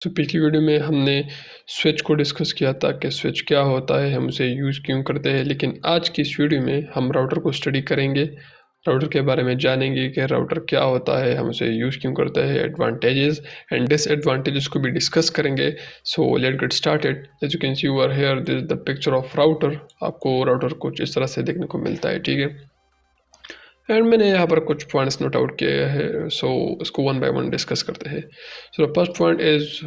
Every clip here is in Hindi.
तो पिछली वीडियो में हमने स्विच को डिस्कस किया था कि स्विच क्या होता है, हम उसे यूज़ क्यों करते हैं। लेकिन आज की इस वीडियो में हम राउटर को स्टडी करेंगे, राउटर के बारे में जानेंगे कि राउटर क्या होता है, हम उसे यूज़ क्यों करते हैं, एडवांटेजेस एंड डिसएडवांटेजेस को भी डिस्कस करेंगे। So let get started. As you can see over here, this is the picture of router. आपको राउटर कुछ इस तरह से देखने को मिलता है, ठीक है। एंड मैंने यहाँ पर कुछ पॉइंट्स नोट आउट किए हैं, सो इसको वन बाय वन डिस्कस करते हैं। So the first point is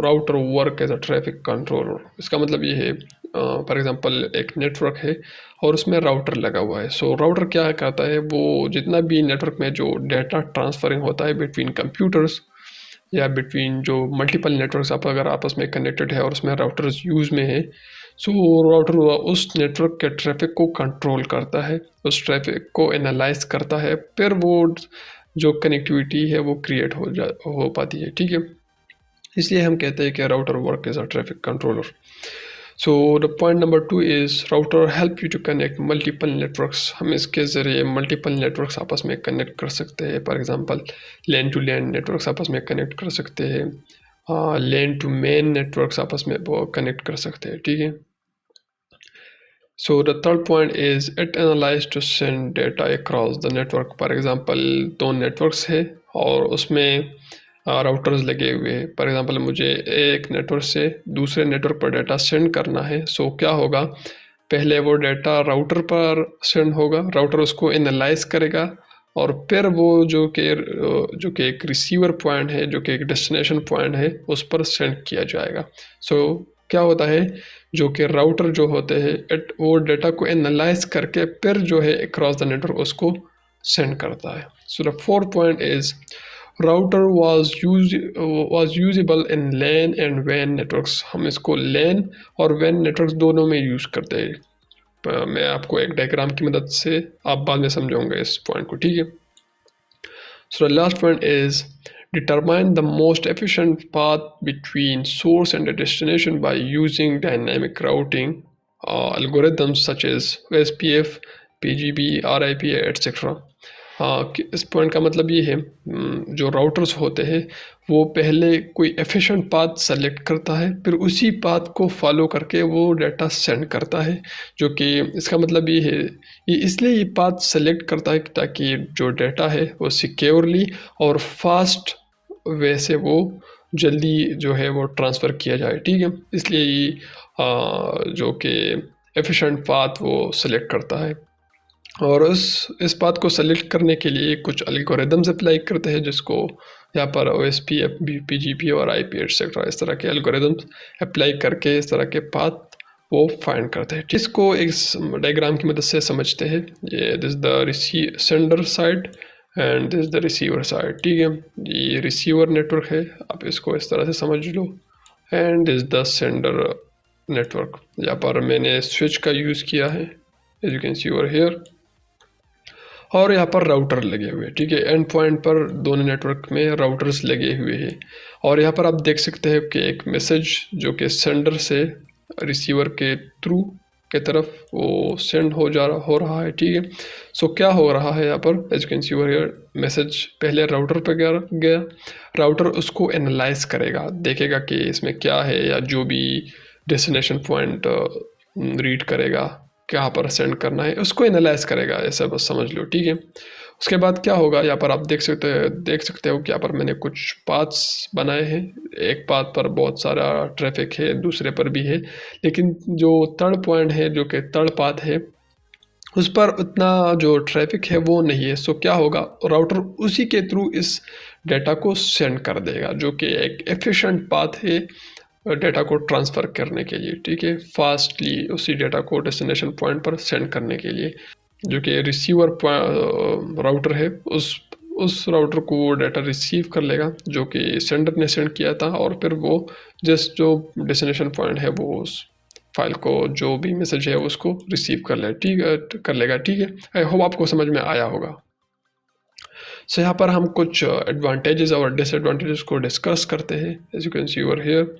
router work as a traffic controller. इसका मतलब ये है, फॉर एग्जांपल एक नेटवर्क है और उसमें राउटर लगा हुआ है। सो राउटर क्या करता है, वो जितना भी नेटवर्क में जो डाटा ट्रांसफरिंग होता है बिटवीन कंप्यूटर्स या बिटवीन जो मल्टीपल नेटवर्क्स आप अगर आपस में कनेक्टेड है और उसमें राउटर्स यूज़ में है, सो राउटर उस नेटवर्क के ट्रैफिक को कंट्रोल करता है, उस ट्रैफिक को एनालाइज करता है, फिर वो जो कनेक्टिविटी है वो क्रिएट हो पाती है, ठीक है। इसलिए हम कहते हैं कि router work as a traffic controller. So the point number 2 is router help you to connect multiple networks. हम इसके ज़रिए मल्टीपल नेटवर्क्स आपस में कनेक्ट कर सकते हैं। For example LAN to LAN networks आपस में कनेक्ट कर सकते हैं, लैन टू मेन नेटवर्क्स आपस में वो कनेक्ट कर सकते हैं, ठीक है। So the third point is it analyzes to send data across the network. For example, दो नेटवर्क्स है और उसमें राउटर्स लगे हुए हैं। फॉर एग्जांपल मुझे एक नेटवर्क से दूसरे नेटवर्क पर डाटा सेंड करना है। सो क्या होगा, पहले वो डाटा राउटर पर सेंड होगा, राउटर उसको एनालाइज करेगा और फिर वो जो कि एक रिसीवर पॉइंट है, जो कि एक डेस्टिनेशन पॉइंट है, उस पर सेंड किया जाएगा। सो क्या होता है, जो कि राउटर जो होते हैं वो डाटा को एनालाइज करके फिर जो है अक्रॉस द नेटवर्क उसको सेंड करता है। So the fourth point is router was usable in LAN and वैन नेटवर्क्स। हम इसको लैन और वैन नेटवर्क्स दोनों में यूज करते हैं। मैं आपको एक डायग्राम की मदद से आप बाद में समझाऊंगा इस पॉइंट को, ठीक है। So the last point is determine the most efficient path between source and the destination by using dynamic routing algorithms such as OSPF, PGP, RIP, etc. इस पॉइंट का मतलब ये है, जो राउटर्स होते हैं वो पहले कोई एफिशिएंट पाथ सेलेक्ट करता है, फिर उसी पाथ को फॉलो करके वो डाटा सेंड करता है। जो कि इसका मतलब ये है, ये इसलिए ये पाथ सेलेक्ट करता है ताकि जो डाटा है वो सिक्योरली और फास्ट वे से वो जल्दी जो है वो ट्रांसफ़र किया जाए, ठीक है। इसलिए ये जो कि एफिशिएंट पाथ वो सेलेक्ट करता है और इस बात को सेलेक्ट करने के लिए कुछ एल्गोरिदम्स अप्लाई करते हैं, जिसको यहाँ पर OSP, PGP और IP एटसेट्रा इस तरह के एल्गोरिदम्स अप्लाई करके इस तरह के पाथ वो फाइंड करते हैं। इसको इस डायग्राम की मदद से समझते हैं। ये this the sender side and this the receiver side, ठीक है। ये रिसीवर नेटवर्क है, आप इसको इस तरह से समझ लो, and this the sender network. यहाँ पर मैंने स्विच का यूज़ किया है, as you can see over here, और यहाँ पर राउटर लगे हुए हैं, ठीक है। एंड पॉइंट पर दोनों नेटवर्क में राउटर्स लगे हुए हैं और यहाँ पर आप देख सकते हैं कि एक मैसेज जो कि सेंडर से रिसीवर के थ्रू के तरफ वो सेंड हो रहा है, ठीक है। सो क्या हो रहा है यहाँ पर, as can see over here, message पहले राउटर पर गया, राउटर उसको एनालाइज करेगा, देखेगा कि इसमें क्या है, या जो भी डेस्टिनेशन पॉइंट रीड करेगा कहाँ पर सेंड करना है उसको एनालाइज करेगा, ऐसा बस समझ लो, ठीक है। उसके बाद क्या होगा, यहाँ पर आप देख सकते हो कि यहाँ पर मैंने कुछ पाथ्स बनाए हैं। एक पाथ पर बहुत सारा ट्रैफिक है, दूसरे पर भी है, लेकिन जो थर्ड पॉइंट है, जो कि थर्ड पाथ है, उस पर उतना जो ट्रैफिक है वो नहीं है। सो क्या होगा, राउटर उसी के थ्रू इस डाटा को सेंड कर देगा, जो कि एक एफिशिएंट पाथ है डाटा को ट्रांसफ़र करने के लिए, ठीक है, फास्टली उसी डाटा को डेस्टिनेशन पॉइंट पर सेंड करने के लिए। जो कि रिसीवर राउटर है, उस राउटर को वो डाटा रिसीव कर लेगा जो कि सेंडर ने सेंड किया था, और फिर वो जस्ट जो डेस्टिनेशन पॉइंट है वो उस फाइल को, जो भी मैसेज है उसको रिसीव कर लेगा, ठीक है। आई होप आपको समझ में आया होगा। सो यहाँ पर हम कुछ एडवांटेजेस और डिसएडवांटेजेस को डिस्कस करते हैं, as you can see over here.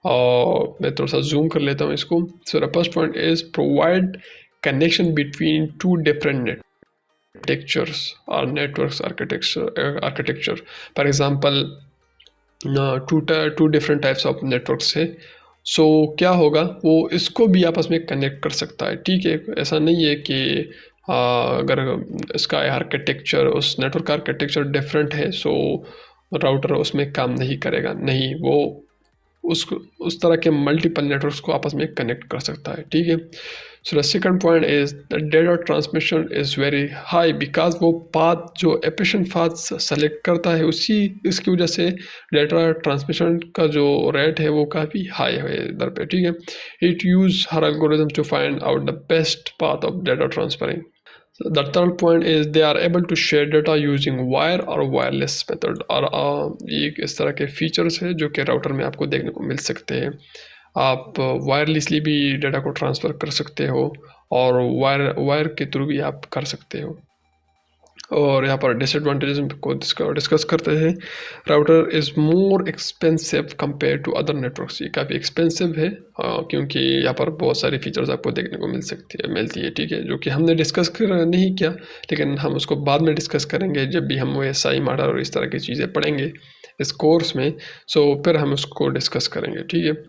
और मैं थोड़ा सा जूम कर लेता हूँ इसको। So the first point is provide connection between two different architectures और networks architecture. For example two different types of networks है। सो क्या होगा, वो इसको भी आपस में कनेक्ट कर सकता है, ठीक है। ऐसा नहीं है कि अगर इसका आर्किटेक्चर, उस नेटवर्क का आर्किटेक्चर डिफरेंट है सो राउटर उसमें काम नहीं करेगा, नहीं, वो उस तरह के मल्टीपल नेटवर्क्स को आपस में कनेक्ट कर सकता है, ठीक है। So the second point is the data transmission is very high because वो पाथ जो एफिशिएंट पाथ सेलेक्ट करता है, उसी इसकी वजह से डेटा ट्रांसमिशन का जो रेट है वो काफ़ी हाई है इधर पे, ठीक है। It use her algorithm to find out the best path of data transferring. The third point is they are able to share data using wire और wireless method। और ये इस तरह के फीचर्स है जो कि राउटर में आपको देखने को मिल सकते हैं। आप वायरलेसली भी डाटा को ट्रांसफ़र कर सकते हो और वायर के थ्रू भी आप कर सकते हो। और यहाँ पर डिसएडवांटेजेस को डिस्कस करते हैं। Router is more expensive compare to other networks. ये काफ़ी एक्सपेंसिव है क्योंकि यहाँ पर बहुत सारी फीचर्स आपको देखने को मिलती है, ठीक है, जो कि हमने डिस्कस नहीं किया, लेकिन हम उसको बाद में डिस्कस करेंगे जब भी हम वो एसआई मॉडल और इस तरह की चीज़ें पढ़ेंगे इस कोर्स में। सो फिर हम उसको डिस्कस करेंगे, ठीक है।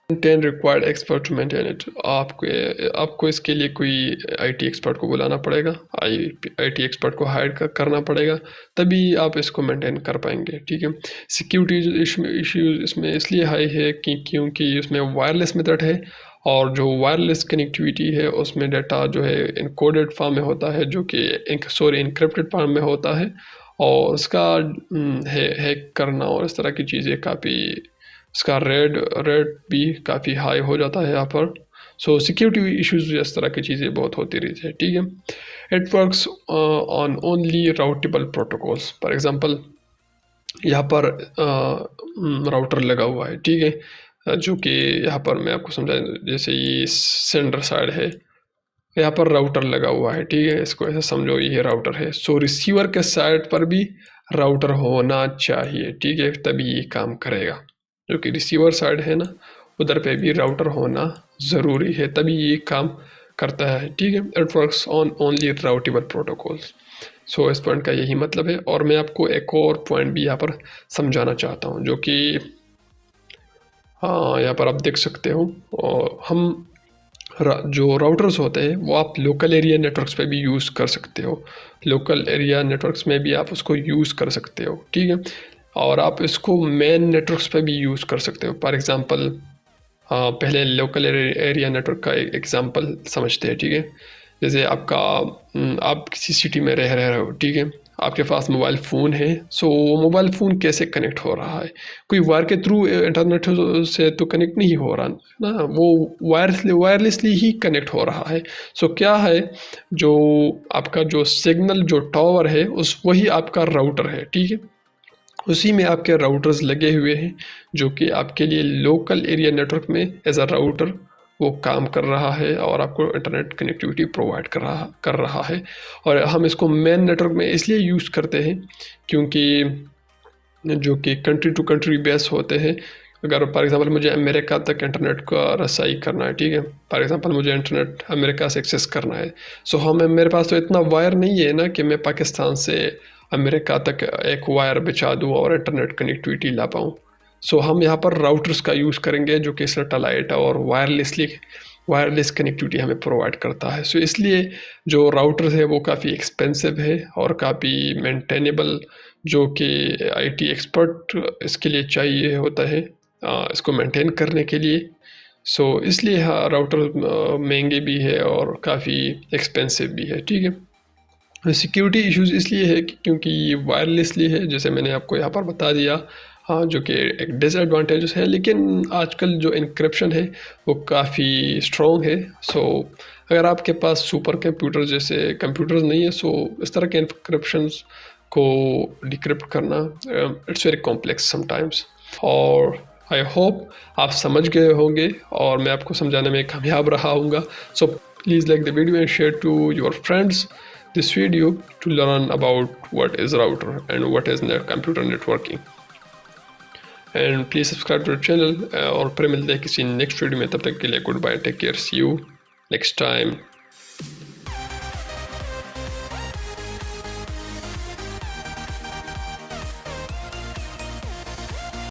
Maintain required expert to maintain it. आपको इसके लिए कोई आईटी एक्सपर्ट को बुलाना पड़ेगा, आईटी एक्सपर्ट को हायर करना पड़ेगा, तभी आप इसको मेंटेन कर पाएंगे, ठीक है। सिक्योरिटी इश्यूज इसमें इसलिए हाई है क्योंकि इसमें वायरलेस मेथड है और जो वायरलेस कनेक्टिविटी है उसमें डाटा जो है इनकोडेड फॉर्म में होता है, जो कि इनक्रिप्टेड फॉर्म में होता है, और उसका हैक करना और इस तरह की चीज़ें काफ़ी, इसका रेट भी काफ़ी हाई हो जाता है यहाँ पर। सो सिक्योरिटी इश्यूज इस तरह की चीज़ें बहुत होती रहती है, ठीक है। It works on only routable protocols. For example यहाँ पर राउटर लगा हुआ है, ठीक है, जो कि यहाँ पर मैं आपको समझा, जैसे ये सेंडर साइड है, यहाँ पर राउटर लगा हुआ है, ठीक है, इसको ऐसा समझो ये राउटर है। सो रिसीवर के साइड पर भी राउटर होना चाहिए, ठीक है, तभी ये काम करेगा। जो कि रिसीवर साइड है ना, उधर पे भी राउटर होना ज़रूरी है, तभी ये काम करता है, ठीक है। It works on only routable protocols. So इस पॉइंट का यही मतलब है। और मैं आपको एक और पॉइंट भी यहाँ पर समझाना चाहता हूँ, जो कि हाँ यहाँ पर आप देख सकते हो। और हम जो राउटर्स होते हैं वो आप लोकल एरिया नेटवर्क्स पे भी यूज़ कर सकते हो, लोकल एरिया नेटवर्क्स में भी आप उसको यूज़ कर सकते हो, ठीक है। और आप इसको मेन नेटवर्क्स पे भी यूज़ कर सकते हो। फॉर एग्ज़ाम्पल पहले लोकल एरिया नेटवर्क का एक एग्ज़ाम्पल समझते हैं, ठीक है। जैसे आप किसी सिटी में रह रहे हो, ठीक है, आपके पास मोबाइल फ़ोन है। सो मोबाइल फ़ोन कैसे कनेक्ट हो रहा है, कोई वायर के थ्रू इंटरनेट से तो कनेक्ट नहीं हो रहा ना, वो वायरलेसली ही कनेक्ट हो रहा है। सो क्या है, जो आपका जो सिग्नल जो टावर है वही आपका राउटर है, ठीक है। उसी में आपके राउटर्स लगे हुए हैं जो कि आपके लिए लोकल एरिया नेटवर्क में एज अ राउटर वो काम कर रहा है और आपको इंटरनेट कनेक्टिविटी प्रोवाइड कर रहा है। और हम इसको मेन नेटवर्क में इसलिए यूज़ करते हैं क्योंकि जो कि कंट्री टू कंट्री बेस होते हैं। अगर फॉर एग्जांपल मुझे अमेरिका तक इंटरनेट का रसाई करना है, ठीक है, फॉर एग्जांपल मुझे इंटरनेट अमेरिका से एक्सेस करना है। सो मेरे पास तो इतना वायर नहीं है ना कि मैं पाकिस्तान से अमेरिका तक एक वायर बिछा दूँ और इंटरनेट कनेक्टिविटी ला पाऊँ। सो हम यहाँ पर राउटर्स का यूज़ करेंगे जो कि सैटेलाइट और वायरलेस कनेक्टिविटी हमें प्रोवाइड करता है। सो इसलिए जो राउटर है वो काफ़ी एक्सपेंसिव है और काफ़ी मेंटेनेबल, जो कि आईटी एक्सपर्ट इसके लिए चाहिए होता है इसको मेंटेन करने के लिए। सो इसलिए हाँ, राउटर महंगे भी है और काफ़ी एक्सपेंसिव भी है, ठीक है। सिक्योरिटी इश्यूज इसलिए है क्योंकि ये वायरलेसली है, जैसे मैंने आपको यहाँ पर बता दिया, हाँ, जो कि एक डिसएडवांटेजेस है। लेकिन आजकल जो इनक्रिप्शन है वो काफ़ी स्ट्रॉन्ग है। सो अगर आपके पास सुपर कंप्यूटर जैसे कंप्यूटर्स नहीं है, सो इस तरह के इनक्रिप्शंस को डिक्रिप्ट करना इट्स वेरी कॉम्प्लेक्स समटाइम्स। और आई होप आप समझ गए होंगे और मैं आपको समझाने में कामयाब रहा हूँगा। So please like the video and share to your friends this video to learn about what is router and what is computer networking, and please subscribe to the channel और फिर मिलते हैं किसी नेक्स्ट वीडियो में। तब तक के लिए goodbye, take care, see you next time.